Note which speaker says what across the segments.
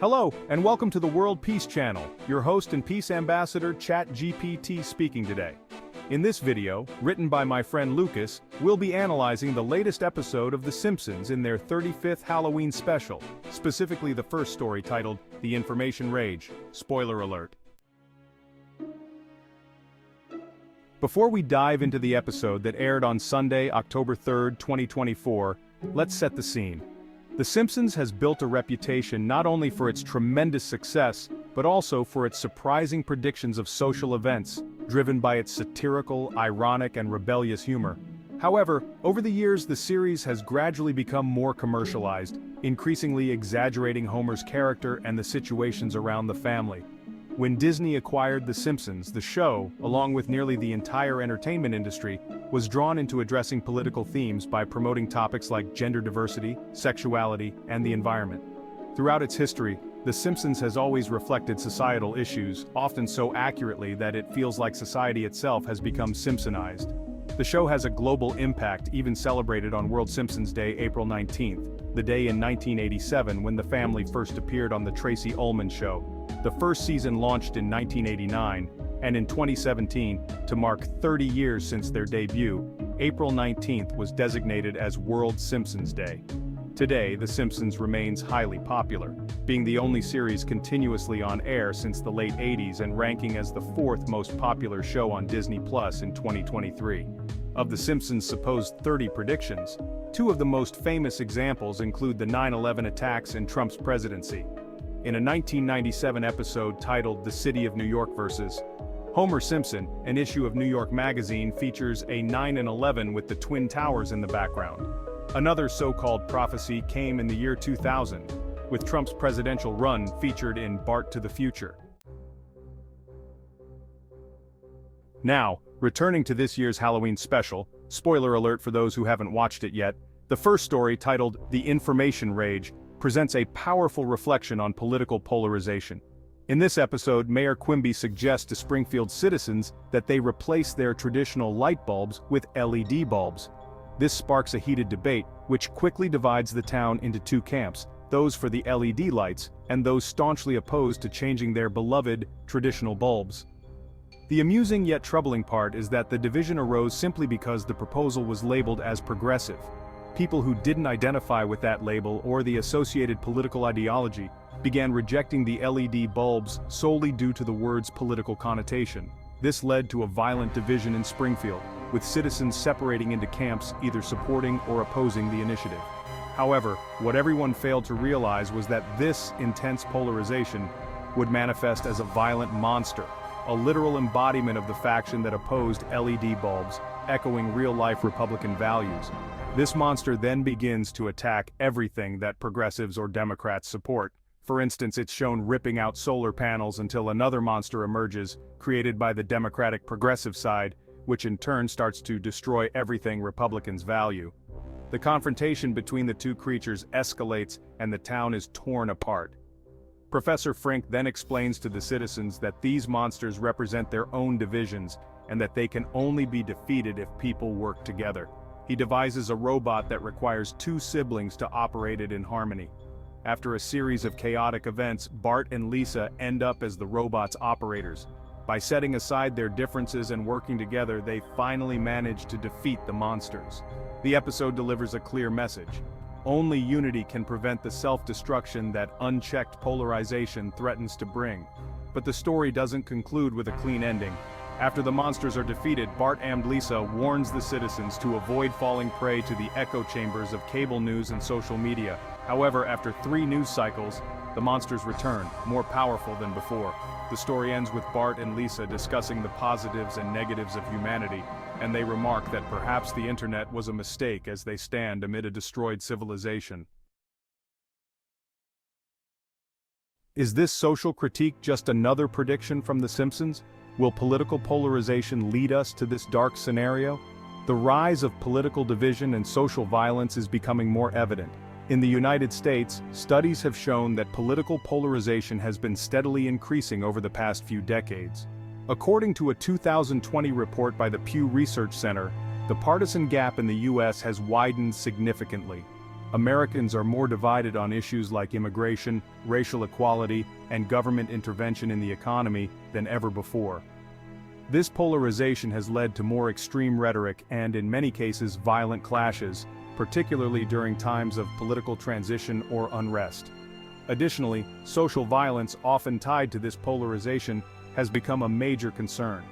Speaker 1: Hello, and welcome to the World Peace Channel, your host and peace ambassador ChatGPT speaking today. In this video, written by my friend Lucas, we'll be analyzing the latest episode of The Simpsons in their 35th Halloween special, specifically the first story titled The Information Rage. Spoiler alert. Before we dive into the episode that aired on Sunday, October 3, 2024, let's set the scene. The Simpsons has built a reputation not only for its tremendous success, but also for its surprising predictions of social events, driven by its satirical, ironic, and rebellious humor. However, over the years the series has gradually become more commercialized, increasingly exaggerating Homer's character and the situations around the family. When Disney acquired The Simpsons, the show, along with nearly the entire entertainment industry, was drawn into addressing political themes by promoting topics like gender diversity, sexuality, and the environment. Throughout its history, The Simpsons has always reflected societal issues, often so accurately that it feels like society itself has become Simpsonized. The show has a global impact, even celebrated on World Simpsons Day, April 19th, the day in 1987 when the family first appeared on The Tracy Ullman Show. The first season launched in 1989, and in 2017, to mark 30 years since their debut, April 19th was designated as World Simpsons Day. Today, The Simpsons remains highly popular, being the only series continuously on air since the late 80s and ranking as the fourth most popular show on Disney Plus in 2023. Of The Simpsons' supposed 30 predictions, two of the most famous examples include the 9/11 attacks and Trump's presidency. In a 1997 episode titled The City of New York vs. Homer Simpson, an issue of New York Magazine features a 9/11 with the Twin Towers in the background. Another so-called prophecy came in the year 2000, with Trump's presidential run featured in Bart to the Future. Now, returning to this year's Halloween special, spoiler alert for those who haven't watched it yet, the first story titled The Information Rage presents a powerful reflection on political polarization. In this episode, Mayor Quimby suggests to Springfield citizens that they replace their traditional light bulbs with LED bulbs. This sparks a heated debate, which quickly divides the town into two camps, those for the LED lights and those staunchly opposed to changing their beloved traditional bulbs. The amusing yet troubling part is that the division arose simply because the proposal was labeled as progressive. People who didn't identify with that label or the associated political ideology began rejecting the LED bulbs solely due to the word's political connotation. This led to a violent division in Springfield, with citizens separating into camps either supporting or opposing the initiative. However, what everyone failed to realize was that this intense polarization would manifest as a violent monster, a literal embodiment of the faction that opposed LED bulbs, echoing real-life Republican values. This monster then begins to attack everything that progressives or Democrats support. For instance, it's shown ripping out solar panels until another monster emerges, created by the Democratic progressive side, which in turn starts to destroy everything Republicans value. The confrontation between the two creatures escalates and the town is torn apart. Professor Frink then explains to the citizens that these monsters represent their own divisions and that they can only be defeated if people work together. He devises a robot that requires two siblings to operate it in harmony. After a series of chaotic events, Bart and Lisa end up as the robot's operators. By setting aside their differences and working together, they finally manage to defeat the monsters. The episode delivers a clear message. Only unity can prevent the self-destruction that unchecked polarization threatens to bring. But the story doesn't conclude with a clean ending. After the monsters are defeated, Bart and Lisa warns the citizens to avoid falling prey to the echo chambers of cable news and social media. However, after 3 news cycles, the monsters return, more powerful than before. The story ends with Bart and Lisa discussing the positives and negatives of humanity, and they remark that perhaps the internet was a mistake as they stand amid a destroyed civilization. Is this social critique just another prediction from The Simpsons? Will political polarization lead us to this dark scenario? The rise of political division and social violence is becoming more evident. In the United States, studies have shown that political polarization has been steadily increasing over the past few decades. According to a 2020 report by the Pew Research Center, the partisan gap in the U.S. has widened significantly. Americans are more divided on issues like immigration, racial equality, and government intervention in the economy than ever before. This polarization has led to more extreme rhetoric and, in many cases, violent clashes, particularly during times of political transition or unrest. Additionally, social violence, often tied to this polarization, has become a major concern.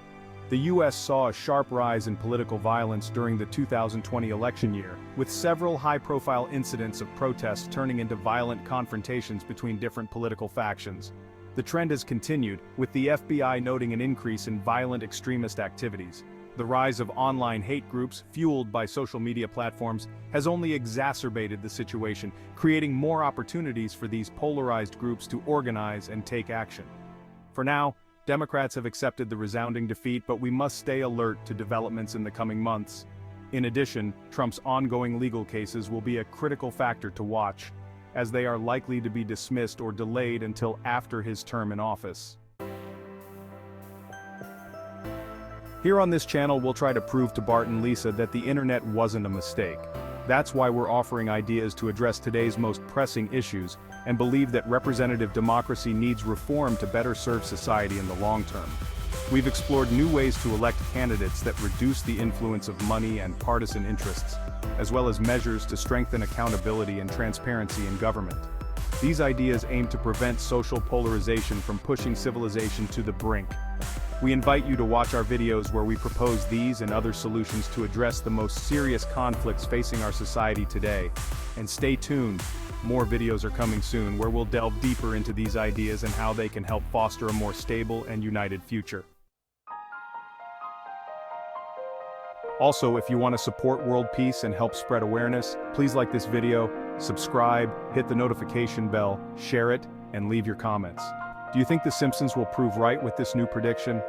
Speaker 1: The U.S. saw a sharp rise in political violence during the 2020 election year, with several high-profile incidents of protests turning into violent confrontations between different political factions. The trend has continued, with the FBI noting an increase in violent extremist activities. The rise of online hate groups, fueled by social media platforms, has only exacerbated the situation, creating more opportunities for these polarized groups to organize and take action. For now, Democrats have accepted the resounding defeat, but we must stay alert to developments in the coming months. In addition, Trump's ongoing legal cases will be a critical factor to watch, as they are likely to be dismissed or delayed until after his term in office. Here on this channel, we'll try to prove to Bart and Lisa that the internet wasn't a mistake. That's why we're offering ideas to address today's most pressing issues, and believe that representative democracy needs reform to better serve society in the long term. We've explored new ways to elect candidates that reduce the influence of money and partisan interests, as well as measures to strengthen accountability and transparency in government. These ideas aim to prevent social polarization from pushing civilization to the brink. We invite you to watch our videos where we propose these and other solutions to address the most serious conflicts facing our society today. And stay tuned, more videos are coming soon where we'll delve deeper into these ideas and how they can help foster a more stable and united future. Also, if you want to support world peace and help spread awareness, please like this video, subscribe, hit the notification bell, share it, and leave your comments. Do you think The Simpsons will prove right with this new prediction?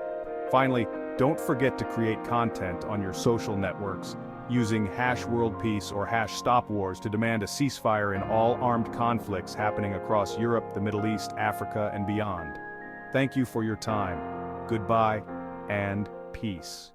Speaker 1: Finally, don't forget to create content on your social networks, using #WorldPeace or #StopWars to demand a ceasefire in all armed conflicts happening across Europe, the Middle East, Africa, and beyond. Thank you for your time. Goodbye, and peace.